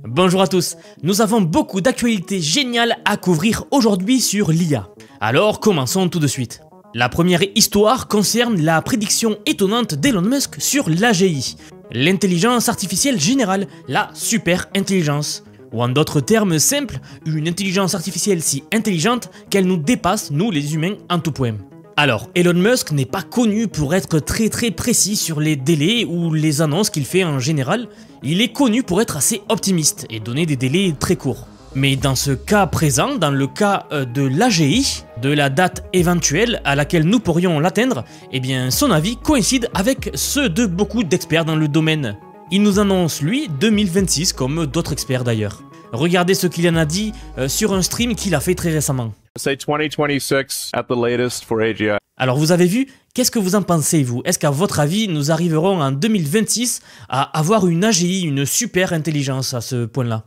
Bonjour à tous, nous avons beaucoup d'actualités géniales à couvrir aujourd'hui sur l'IA. Alors commençons tout de suite. La première histoire concerne la prédiction étonnante d'Elon Musk sur l'AGI, l'intelligence artificielle générale, la super intelligence. Ou en d'autres termes simples, une intelligence artificielle si intelligente qu'elle nous dépasse, nous les humains, en tout point. Alors, Elon Musk n'est pas connu pour être très précis sur les délais ou les annonces qu'il fait en général, il est connu pour être assez optimiste et donner des délais très courts. Mais dans ce cas présent, dans le cas de l'AGI, de la date éventuelle à laquelle nous pourrions l'atteindre, eh bien son avis coïncide avec ceux de beaucoup d'experts dans le domaine. Il nous annonce lui 2026 comme d'autres experts d'ailleurs. Regardez ce qu'il en a dit sur un stream qu'il a fait très récemment. Say 2026 at the latest for AGI. Alors vous avez vu, qu'est-ce que vous en pensez vous? Est-ce qu'à votre avis, nous arriverons en 2026 à avoir une AGI, une super intelligence à ce point-là?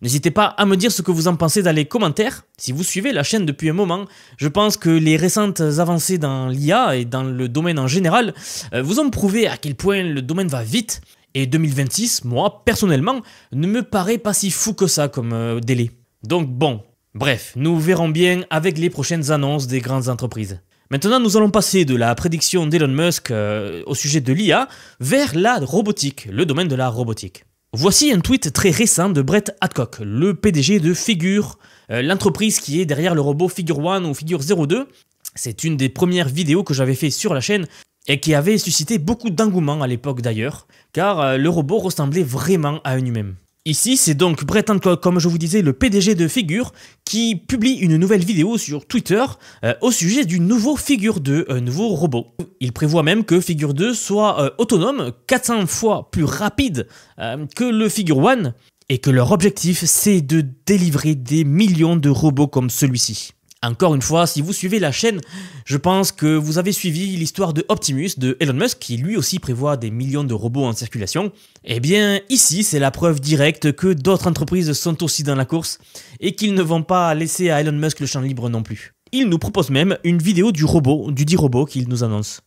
N'hésitez pas à me dire ce que vous en pensez dans les commentaires. Si vous suivez la chaîne depuis un moment, je pense que les récentes avancées dans l'IA et dans le domaine en général vous ont prouvé à quel point le domaine va vite. Et 2026, moi, personnellement, ne me paraît pas si fou que ça comme délai. Donc bon, bref, nous verrons bien avec les prochaines annonces des grandes entreprises. Maintenant, nous allons passer de la prédiction d'Elon Musk au sujet de l'IA vers la robotique, le domaine de la robotique. Voici un tweet très récent de Brett Hadcock, le PDG de Figure, l'entreprise qui est derrière le robot Figure 1 ou Figure 02. C'est une des premières vidéos que j'avais fait sur la chaîne et qui avait suscité beaucoup d'engouement à l'époque d'ailleurs, car le robot ressemblait vraiment à un humain. Ici, c'est donc Brett Hadcock, comme je vous disais, le PDG de Figure, qui publie une nouvelle vidéo sur Twitter au sujet du nouveau Figure 2, un nouveau robot. Il prévoit même que Figure 2 soit autonome, 400 fois plus rapide que le Figure 1, et que leur objectif, c'est de délivrer des millions de robots comme celui-ci. Encore une fois, si vous suivez la chaîne, je pense que vous avez suivi l'histoire de Optimus, de Elon Musk, qui lui aussi prévoit des millions de robots en circulation. Eh bien, ici, c'est la preuve directe que d'autres entreprises sont aussi dans la course et qu'ils ne vont pas laisser à Elon Musk le champ libre non plus. Il nous propose même une vidéo du robot, du dit robot qu'il nous annonce.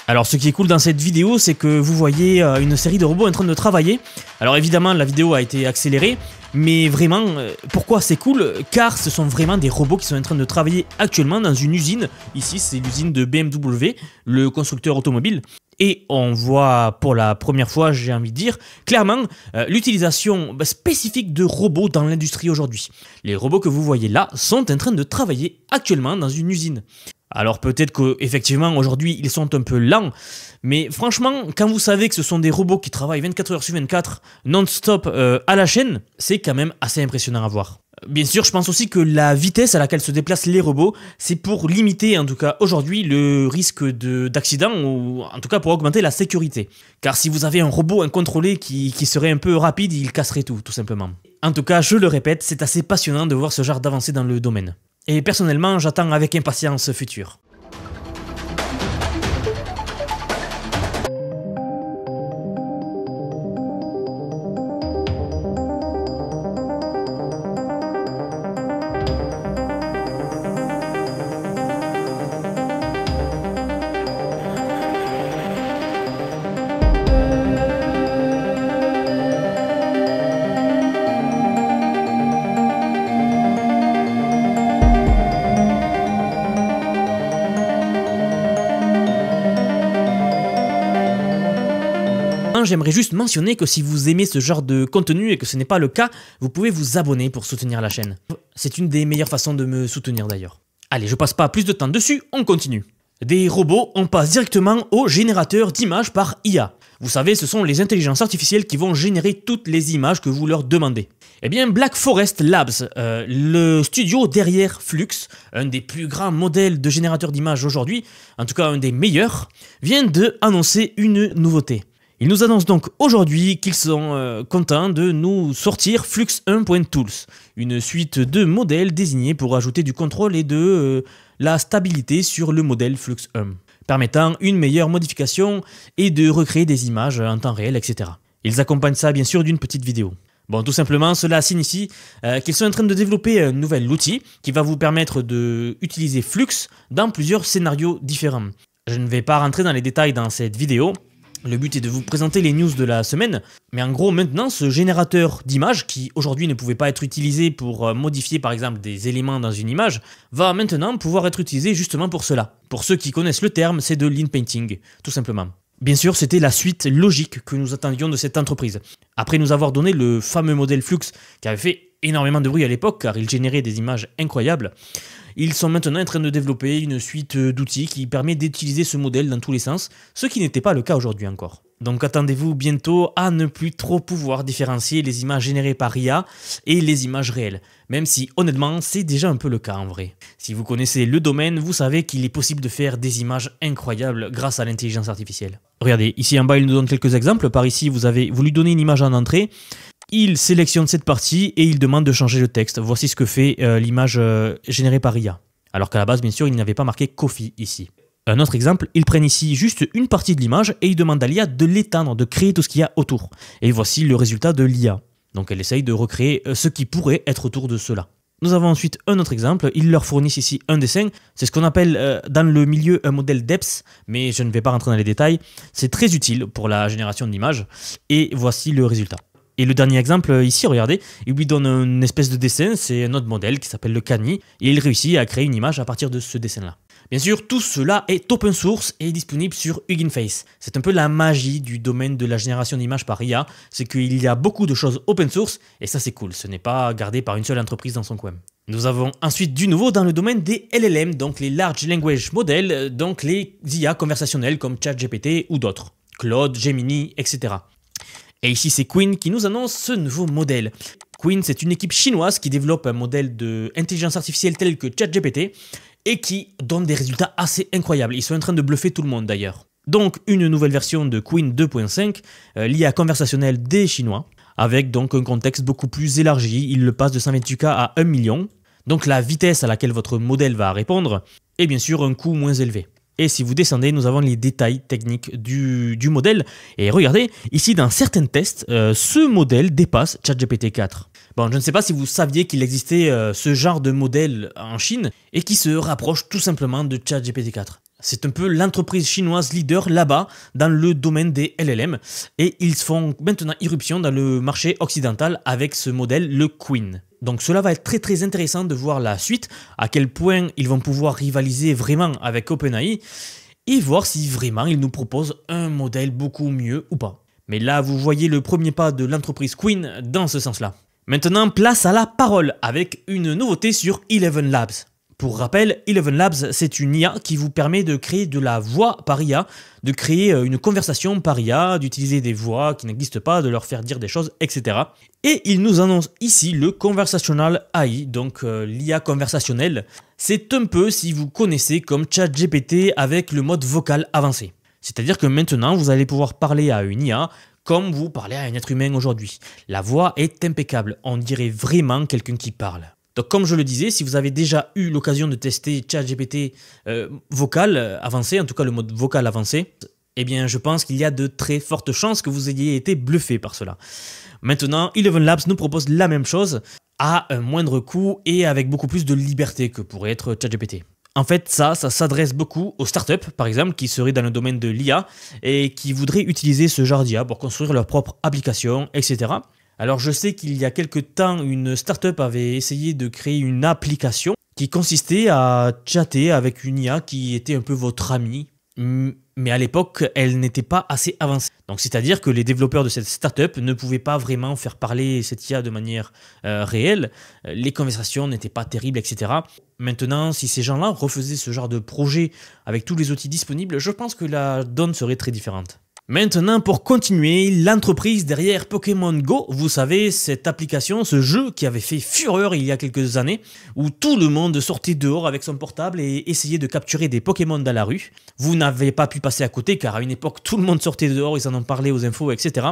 Alors ce qui est cool dans cette vidéo, c'est que vous voyez une série de robots en train de travailler. Alors évidemment la vidéo a été accélérée, mais vraiment, pourquoi c'est cool? Car ce sont vraiment des robots qui sont en train de travailler actuellement dans une usine. Ici c'est l'usine de BMW, le constructeur automobile. Et on voit pour la première fois, j'ai envie de dire, clairement l'utilisation spécifique de robots dans l'industrie aujourd'hui. Les robots que vous voyez là sont en train de travailler actuellement dans une usine. Alors peut-être qu'effectivement aujourd'hui ils sont un peu lents, mais franchement quand vous savez que ce sont des robots qui travaillent 24 heures sur 24 non-stop à la chaîne, c'est quand même assez impressionnant à voir. Bien sûr, je pense aussi que la vitesse à laquelle se déplacent les robots, c'est pour limiter en tout cas aujourd'hui le risque d'accident ou en tout cas pour augmenter la sécurité. Car si vous avez un robot incontrôlé qui serait un peu rapide, il casserait tout simplement. En tout cas, je le répète, c'est assez passionnant de voir ce genre d'avancée dans le domaine. Et personnellement, j'attends avec impatience ce futur. J'aimerais juste mentionner que si vous aimez ce genre de contenu et que ce n'est pas le cas, vous pouvez vous abonner pour soutenir la chaîne. C'est une des meilleures façons de me soutenir d'ailleurs. Allez, je passe pas plus de temps dessus, on continue. Des robots, on passe directement au générateur d'images par IA. Vous savez, ce sont les intelligences artificielles qui vont générer toutes les images que vous leur demandez. Eh bien, Black Forest Labs, le studio derrière Flux, un des plus grands modèles de générateurs d'images aujourd'hui, en tout cas un des meilleurs, vient d'annoncer une nouveauté. Ils nous annoncent donc aujourd'hui qu'ils sont contents de nous sortir Flux1.tools, une suite de modèles désignés pour ajouter du contrôle et de la stabilité sur le modèle Flux1, permettant une meilleure modification et de recréer des images en temps réel, etc. Ils accompagnent ça bien sûr d'une petite vidéo. Bon, tout simplement, cela signifie qu'ils sont en train de développer un nouvel outil qui va vous permettre d'utiliser Flux dans plusieurs scénarios différents. Je ne vais pas rentrer dans les détails dans cette vidéo. Le but est de vous présenter les news de la semaine, mais en gros maintenant ce générateur d'images qui aujourd'hui ne pouvait pas être utilisé pour modifier par exemple des éléments dans une image, va maintenant pouvoir être utilisé justement pour cela. Pour ceux qui connaissent le terme, c'est de l'inpainting, tout simplement. Bien sûr, c'était la suite logique que nous attendions de cette entreprise. Après nous avoir donné le fameux modèle Flux qui avait fait énormément de bruit à l'époque car il générait des images incroyables, ils sont maintenant en train de développer une suite d'outils qui permet d'utiliser ce modèle dans tous les sens, ce qui n'était pas le cas aujourd'hui encore. Donc attendez-vous bientôt à ne plus trop pouvoir différencier les images générées par IA et les images réelles, même si honnêtement c'est déjà un peu le cas en vrai. Si vous connaissez le domaine, vous savez qu'il est possible de faire des images incroyables grâce à l'intelligence artificielle. Regardez, ici en bas il nous donne quelques exemples. Par ici vous lui donnez une image en entrée, il sélectionne cette partie et il demande de changer le texte. Voici ce que fait l'image générée par IA. Alors qu'à la base, bien sûr, il n'y avait pas marqué Coffee ici. Un autre exemple, ils prennent ici juste une partie de l'image et ils demandent à l'IA de l'éteindre, de créer tout ce qu'il y a autour. Et voici le résultat de l'IA. Donc elle essaye de recréer ce qui pourrait être autour de cela. Nous avons ensuite un autre exemple, ils leur fournissent ici un dessin. C'est ce qu'on appelle dans le milieu un modèle DEPS, mais je ne vais pas rentrer dans les détails. C'est très utile pour la génération d'images. Et voici le résultat. Et le dernier exemple ici, regardez, il lui donne une espèce de dessin, c'est un autre modèle qui s'appelle le Cani, et il réussit à créer une image à partir de ce dessin-là. Bien sûr, tout cela est open source et disponible sur Hugging Face. C'est un peu la magie du domaine de la génération d'images par IA, c'est qu'il y a beaucoup de choses open source, et ça c'est cool, ce n'est pas gardé par une seule entreprise dans son coin. Nous avons ensuite du nouveau dans le domaine des LLM, donc les Large Language Models, donc les IA conversationnels comme ChatGPT ou d'autres, Claude, Gemini, etc. Et ici, c'est Qwen qui nous annonce ce nouveau modèle. Qwen, c'est une équipe chinoise qui développe un modèle d'intelligence artificielle tel que ChatGPT et qui donne des résultats assez incroyables. Ils sont en train de bluffer tout le monde d'ailleurs. Donc, une nouvelle version de Qwen 2.5, l'IA conversationnelle des Chinois, avec donc un contexte beaucoup plus élargi. Il le passe de 128K à 1 million. Donc, la vitesse à laquelle votre modèle va répondre est bien sûr un coût moins élevé. Et si vous descendez, nous avons les détails techniques du modèle. Et regardez, ici dans certains tests, ce modèle dépasse ChatGPT 4. Bon, je ne sais pas si vous saviez qu'il existait ce genre de modèle en Chine et qui se rapproche tout simplement de ChatGPT 4. C'est un peu l'entreprise chinoise leader là-bas dans le domaine des LLM et ils font maintenant irruption dans le marché occidental avec ce modèle, le Qwen. Donc cela va être très intéressant de voir la suite, à quel point ils vont pouvoir rivaliser vraiment avec OpenAI et voir si vraiment ils nous proposent un modèle beaucoup mieux ou pas. Mais là vous voyez le premier pas de l'entreprise Qwen dans ce sens-là. Maintenant place à la parole avec une nouveauté sur Eleven Labs. Pour rappel, Eleven Labs, c'est une IA qui vous permet de créer de la voix par IA, de créer une conversation par IA, d'utiliser des voix qui n'existent pas, de leur faire dire des choses, etc. Et il nous annonce ici le Conversational AI, donc l'IA conversationnelle. C'est un peu, si vous connaissez, comme ChatGPT avec le mode vocal avancé. C'est-à-dire que maintenant, vous allez pouvoir parler à une IA comme vous parlez à un être humain aujourd'hui. La voix est impeccable, on dirait vraiment quelqu'un qui parle. Donc comme je le disais, si vous avez déjà eu l'occasion de tester ChatGPT vocal avancé, en tout cas le mode vocal avancé, eh bien je pense qu'il y a de très fortes chances que vous ayez été bluffé par cela. Maintenant, Eleven Labs nous propose la même chose à un moindre coût et avec beaucoup plus de liberté que pourrait être ChatGPT. En fait, ça s'adresse beaucoup aux startups, par exemple, qui seraient dans le domaine de l'IA et qui voudraient utiliser ce genre d'IA pour construire leur propre application, etc. Alors je sais qu'il y a quelques temps, une startup avait essayé de créer une application qui consistait à chatter avec une IA qui était un peu votre ami, mais à l'époque, elle n'était pas assez avancée. Donc c'est-à-dire que les développeurs de cette startup ne pouvaient pas vraiment faire parler cette IA de manière réelle, les conversations n'étaient pas terribles, etc. Maintenant, si ces gens-là refaisaient ce genre de projet avec tous les outils disponibles, je pense que la donne serait très différente. Maintenant, pour continuer, l'entreprise derrière Pokémon Go, vous savez, cette application, ce jeu qui avait fait fureur il y a quelques années, où tout le monde sortait dehors avec son portable et essayait de capturer des Pokémon dans la rue. Vous n'avez pas pu passer à côté car à une époque, tout le monde sortait dehors, ils en ont parlé aux infos, etc.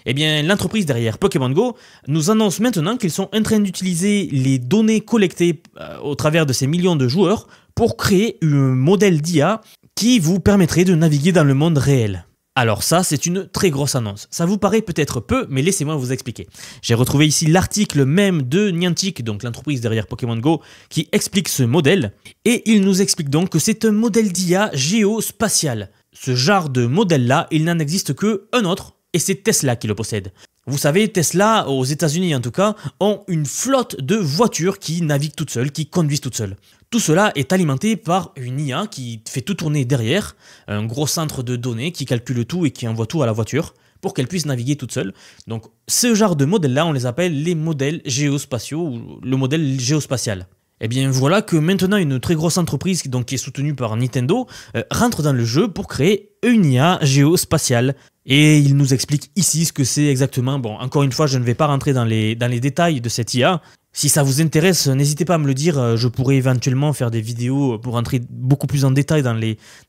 Eh bien, l'entreprise derrière Pokémon Go nous annonce maintenant qu'ils sont en train d'utiliser les données collectées au travers de ces millions de joueurs pour créer un modèle d'IA qui vous permettrait de naviguer dans le monde réel. Alors ça, c'est une très grosse annonce. Ça vous paraît peut-être peu, mais laissez-moi vous expliquer. J'ai retrouvé ici l'article même de Niantic, donc l'entreprise derrière Pokémon Go, qui explique ce modèle. Et il nous explique donc que c'est un modèle d'IA géospatial. Ce genre de modèle-là, il n'en existe qu'un autre, et c'est Tesla qui le possède. Vous savez, Tesla, aux États-Unis en tout cas, ont une flotte de voitures qui naviguent toutes seules, qui conduisent toutes seules. Tout cela est alimenté par une IA qui fait tout tourner derrière, un gros centre de données qui calcule tout et qui envoie tout à la voiture pour qu'elle puisse naviguer toute seule. Donc ce genre de modèles-là, on les appelle les modèles géospatiaux ou le modèle géospatial. Et bien voilà que maintenant une très grosse entreprise donc, qui est soutenue par Nintendo rentre dans le jeu pour créer une IA géospatiale. Et il nous explique ici ce que c'est exactement. Bon, encore une fois, je ne vais pas rentrer dans les détails de cette IA. Si ça vous intéresse, n'hésitez pas à me le dire, je pourrais éventuellement faire des vidéos pour rentrer beaucoup plus en détail dans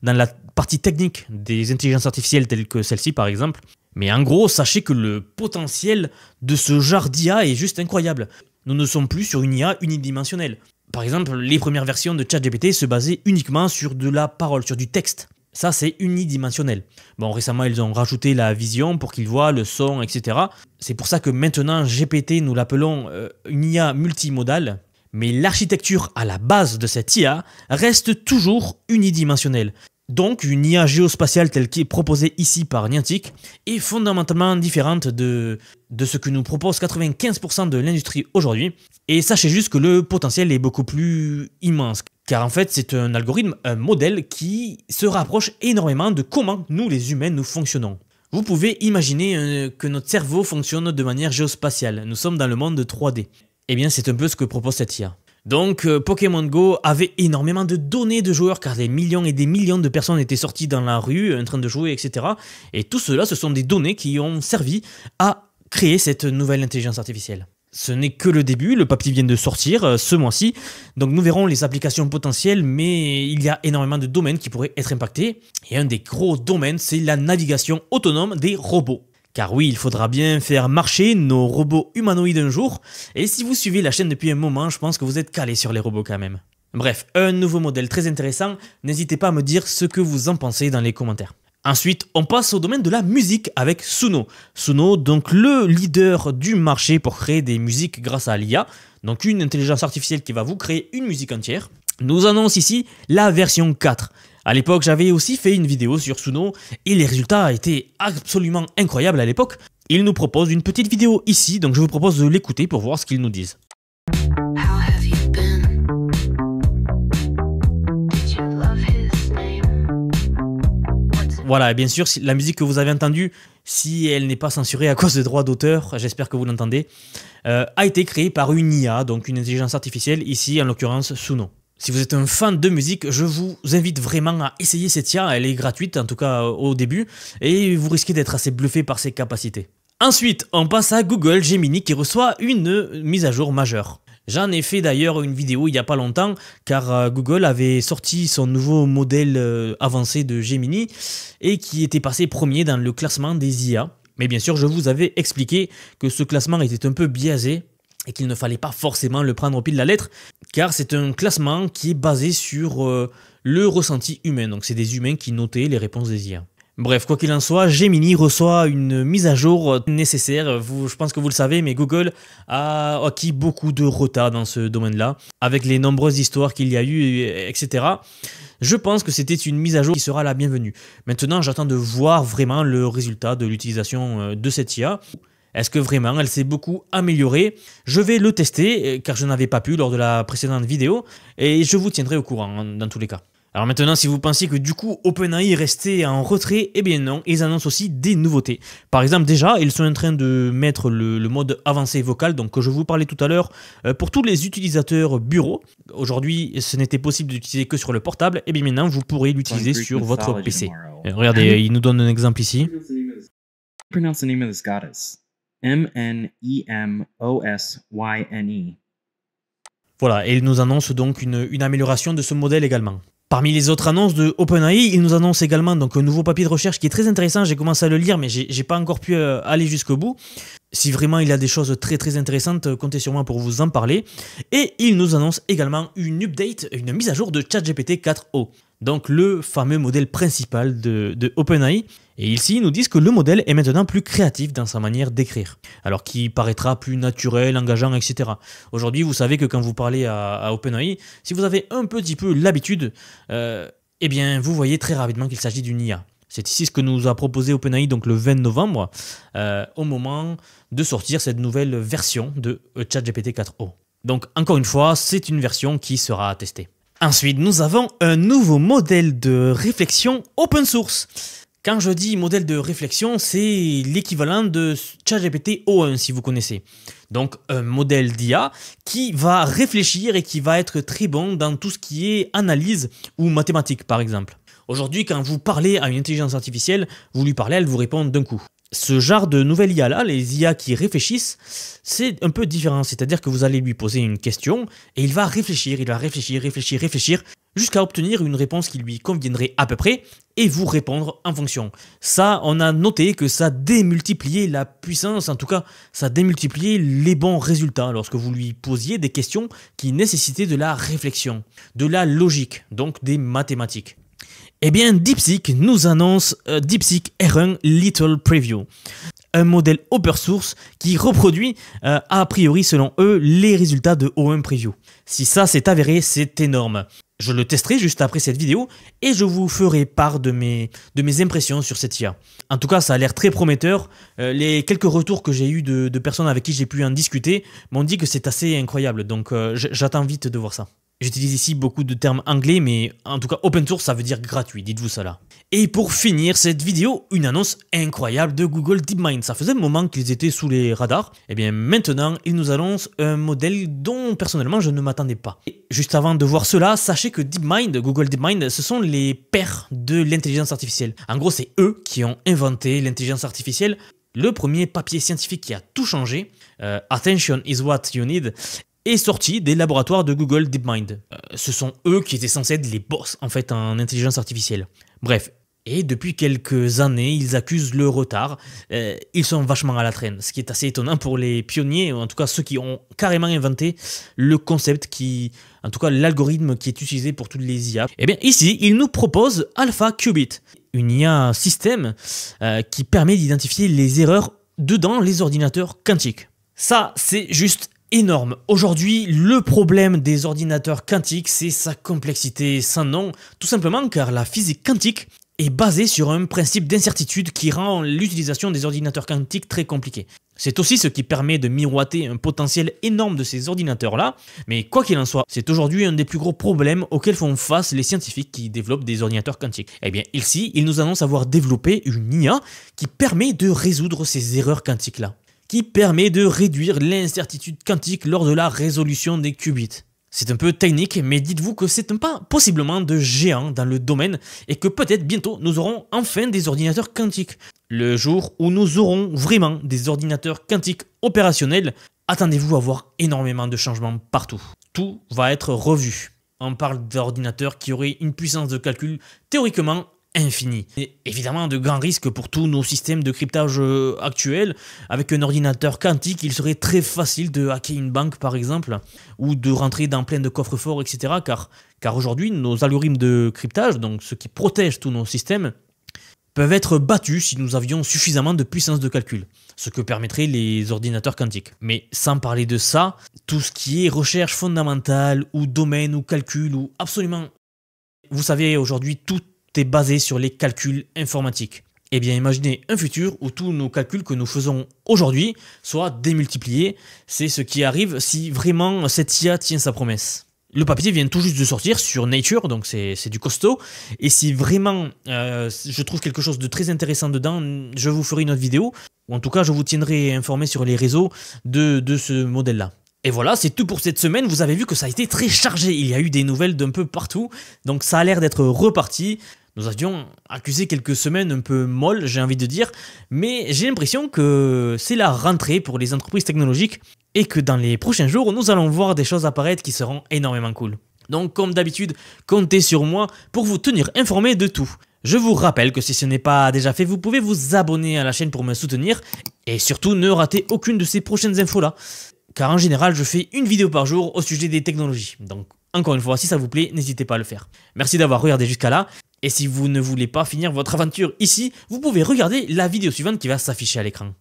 la partie technique des intelligences artificielles telles que celle-ci par exemple. Mais en gros, sachez que le potentiel de ce genre d'IA est juste incroyable. Nous ne sommes plus sur une IA unidimensionnelle. Par exemple, les premières versions de ChatGPT se basaient uniquement sur de la parole, sur du texte. Ça, c'est unidimensionnel. Bon, récemment, ils ont rajouté la vision pour qu'ils voient le son, etc. C'est pour ça que maintenant, GPT, nous l'appelons une IA multimodale. Mais l'architecture à la base de cette IA reste toujours unidimensionnelle. Donc, une IA géospatiale telle qu'est proposée ici par Niantic est fondamentalement différente de ce que nous propose 95% de l'industrie aujourd'hui. Et sachez juste que le potentiel est beaucoup plus immense. Car en fait, c'est un algorithme, un modèle qui se rapproche énormément de comment nous, les humains, nous fonctionnons. Vous pouvez imaginer que notre cerveau fonctionne de manière géospatiale. Nous sommes dans le monde 3D. Eh bien, c'est un peu ce que propose cette IA. Donc, Pokémon Go avait énormément de données de joueurs car des millions et des millions de personnes étaient sorties dans la rue en train de jouer, etc. Et tout cela, ce sont des données qui ont servi à créer cette nouvelle intelligence artificielle. Ce n'est que le début, le papier vient de sortir ce mois-ci, donc nous verrons les applications potentielles, mais il y a énormément de domaines qui pourraient être impactés. Et un des gros domaines, c'est la navigation autonome des robots. Car oui, il faudra bien faire marcher nos robots humanoïdes un jour, et si vous suivez la chaîne depuis un moment, je pense que vous êtes calé sur les robots quand même. Bref, un nouveau modèle très intéressant, n'hésitez pas à me dire ce que vous en pensez dans les commentaires. Ensuite, on passe au domaine de la musique avec Suno. Suno, donc le leader du marché pour créer des musiques grâce à l'IA, donc une intelligence artificielle qui va vous créer une musique entière, nous annonce ici la version 4. À l'époque, j'avais aussi fait une vidéo sur Suno et les résultats étaient absolument incroyables à l'époque. Ils nous proposent une petite vidéo ici, donc je vous propose de l'écouter pour voir ce qu'ils nous disent. Voilà, et bien sûr, la musique que vous avez entendue, si elle n'est pas censurée à cause des droits d'auteur, j'espère que vous l'entendez, a été créée par une IA, donc une intelligence artificielle, ici en l'occurrence Suno. Si vous êtes un fan de musique, je vous invite vraiment à essayer cette IA, elle est gratuite, en tout cas au début, et vous risquez d'être assez bluffé par ses capacités. Ensuite, on passe à Google Gemini qui reçoit une mise à jour majeure. J'en ai fait d'ailleurs une vidéo il n'y a pas longtemps, car Google avait sorti son nouveau modèle avancé de Gemini, et qui était passé premier dans le classement des IA. Mais bien sûr, je vous avais expliqué que ce classement était un peu biaisé, et qu'il ne fallait pas forcément le prendre au pied de la lettre, car c'est un classement qui est basé sur le ressenti humain. Donc c'est des humains qui notaient les réponses des IA. Bref, quoi qu'il en soit, Gemini reçoit une mise à jour nécessaire. Je pense que vous le savez, mais Google a acquis beaucoup de retard dans ce domaine-là, avec les nombreuses histoires qu'il y a eu, etc. Je pense que c'était une mise à jour qui sera la bienvenue. Maintenant, j'attends de voir vraiment le résultat de l'utilisation de cette IA. Est-ce que vraiment elle s'est beaucoup améliorée? Je vais le tester car je n'avais pas pu lors de la précédente vidéo et je vous tiendrai au courant dans tous les cas. Alors maintenant, si vous pensiez que du coup OpenAI restait en retrait, eh bien non, ils annoncent aussi des nouveautés. Par exemple, déjà, ils sont en train de mettre le mode avancé vocal, donc que je vous parlais tout à l'heure, pour tous les utilisateurs bureau. Aujourd'hui, ce n'était possible d'utiliser que sur le portable, et bien maintenant, vous pourrez l'utiliser sur votre PC. Regardez, il nous donne un exemple ici. Pronounce the name of this goddess. M-N-E-M-O-S-Y-N-E. Voilà, et il nous annonce donc une amélioration de ce modèle également. Parmi les autres annonces de OpenAI, il nous annonce également donc un nouveau papier de recherche qui est très intéressant. J'ai commencé à le lire, mais j'ai pas encore pu aller jusqu'au bout. Si vraiment il y a des choses très très intéressantes, comptez sur moi pour vous en parler. Et il nous annonce également une update, une mise à jour de ChatGPT 4o. donc le fameux modèle principal de OpenAI. Et ici, ils nous disent que le modèle est maintenant plus créatif dans sa manière d'écrire, alors qu'il paraîtra plus naturel, engageant, etc. Aujourd'hui, vous savez que quand vous parlez à OpenAI, si vous avez un petit peu l'habitude, eh bien, vous voyez très rapidement qu'il s'agit d'une IA. C'est ici ce que nous a proposé OpenAI donc le 20 novembre, au moment de sortir cette nouvelle version de ChatGPT 4o. Donc, encore une fois, c'est une version qui sera testée. Ensuite, nous avons un nouveau modèle de réflexion open source. Quand je dis modèle de réflexion, c'est l'équivalent de ChatGPT O1 si vous connaissez. Donc un modèle d'IA qui va réfléchir et qui va être très bon dans tout ce qui est analyse ou mathématiques par exemple. Aujourd'hui, quand vous parlez à une intelligence artificielle, vous lui parlez, elle vous répond d'un coup. Ce genre de nouvelle IA là, les IA qui réfléchissent, c'est un peu différent. C'est-à-dire que vous allez lui poser une question et il va réfléchir, réfléchir, jusqu'à obtenir une réponse qui lui conviendrait à peu près et vous répondre en fonction. Ça, on a noté que ça démultipliait la puissance, en tout cas, ça démultipliait les bons résultats lorsque vous lui posiez des questions qui nécessitaient de la réflexion, de la logique, donc des mathématiques. Eh bien, DeepSeek nous annonce DeepSeek R1 Little Preview, un modèle open source qui reproduit, a priori selon eux, les résultats de O1 Preview. Si ça s'est avéré, c'est énorme. Je le testerai juste après cette vidéo et je vous ferai part de mes impressions sur cette IA. En tout cas, ça a l'air très prometteur. Les quelques retours que j'ai eu de personnes avec qui j'ai pu en discuter m'ont dit que c'est assez incroyable. Donc j'attends vite de voir ça. J'utilise ici beaucoup de termes anglais, mais en tout cas open source ça veut dire gratuit, dites-vous ça là. Et pour finir cette vidéo, une annonce incroyable de Google DeepMind. Ça faisait un moment qu'ils étaient sous les radars. Et bien maintenant, ils nous annoncent un modèle dont personnellement je ne m'attendais pas. Et juste avant de voir cela, sachez que DeepMind, Google DeepMind, ce sont les pères de l'intelligence artificielle. En gros, c'est eux qui ont inventé l'intelligence artificielle. Le premier papier scientifique qui a tout changé, Attention is what you need, est sorti des laboratoires de Google DeepMind. Ce sont eux qui étaient censés être les boss en fait en intelligence artificielle. Bref, et depuis quelques années, ils accusent le retard. Ils sont vachement à la traîne, ce qui est assez étonnant pour les pionniers, ou en tout cas ceux qui ont carrément inventé le concept en tout cas l'algorithme qui est utilisé pour toutes les IA. Et bien ici, ils nous proposent AlphaQubit, une IA système qui permet d'identifier les erreurs dans les ordinateurs quantiques. Ça, c'est juste énorme. Aujourd'hui, le problème des ordinateurs quantiques, c'est sa complexité sans nom, tout simplement car la physique quantique est basée sur un principe d'incertitude qui rend l'utilisation des ordinateurs quantiques très compliquée. C'est aussi ce qui permet de miroiter un potentiel énorme de ces ordinateurs-là, mais quoi qu'il en soit, c'est aujourd'hui un des plus gros problèmes auxquels font face les scientifiques qui développent des ordinateurs quantiques. Eh bien ici, ils nous annoncent avoir développé une IA qui permet de résoudre ces erreurs quantiques-là, qui permet de réduire l'incertitude quantique lors de la résolution des qubits. C'est un peu technique, mais dites-vous que c'est un pas possiblement de géant dans le domaine et que peut-être bientôt nous aurons enfin des ordinateurs quantiques. Le jour où nous aurons vraiment des ordinateurs quantiques opérationnels, attendez-vous à voir énormément de changements partout. Tout va être revu. On parle d'ordinateurs qui auraient une puissance de calcul théoriquement infini. Et évidemment, de grands risques pour tous nos systèmes de cryptage actuels. Avec un ordinateur quantique, il serait très facile de hacker une banque par exemple, ou de rentrer dans plein de coffres-forts, etc. Car aujourd'hui, nos algorithmes de cryptage, donc ceux qui protègent tous nos systèmes, peuvent être battus si nous avions suffisamment de puissance de calcul, ce que permettraient les ordinateurs quantiques. Mais sans parler de ça, tout ce qui est recherche fondamentale, ou domaine, ou calcul, ou absolument... Vous savez, aujourd'hui, tout est basé sur les calculs informatiques. Eh bien, imaginez un futur où tous nos calculs que nous faisons aujourd'hui soient démultipliés. C'est ce qui arrive si vraiment cette IA tient sa promesse. Le papier vient tout juste de sortir sur Nature, donc c'est du costaud. Et si vraiment je trouve quelque chose de très intéressant dedans, je vous ferai une autre vidéo. Ou en tout cas, je vous tiendrai informé sur les réseaux de ce modèle-là. Et voilà, c'est tout pour cette semaine. Vous avez vu que ça a été très chargé. Il y a eu des nouvelles d'un peu partout. Donc ça a l'air d'être reparti. Nous avions accusé quelques semaines un peu molles, j'ai envie de dire, mais j'ai l'impression que c'est la rentrée pour les entreprises technologiques et que dans les prochains jours, nous allons voir des choses apparaître qui seront énormément cool. Donc comme d'habitude, comptez sur moi pour vous tenir informé de tout. Je vous rappelle que si ce n'est pas déjà fait, vous pouvez vous abonner à la chaîne pour me soutenir et surtout ne ratez aucune de ces prochaines infos là. Car en général, je fais une vidéo par jour au sujet des technologies. Donc Encore une fois, si ça vous plaît, n'hésitez pas à le faire. Merci d'avoir regardé jusqu'à là. Et si vous ne voulez pas finir votre aventure ici, vous pouvez regarder la vidéo suivante qui va s'afficher à l'écran.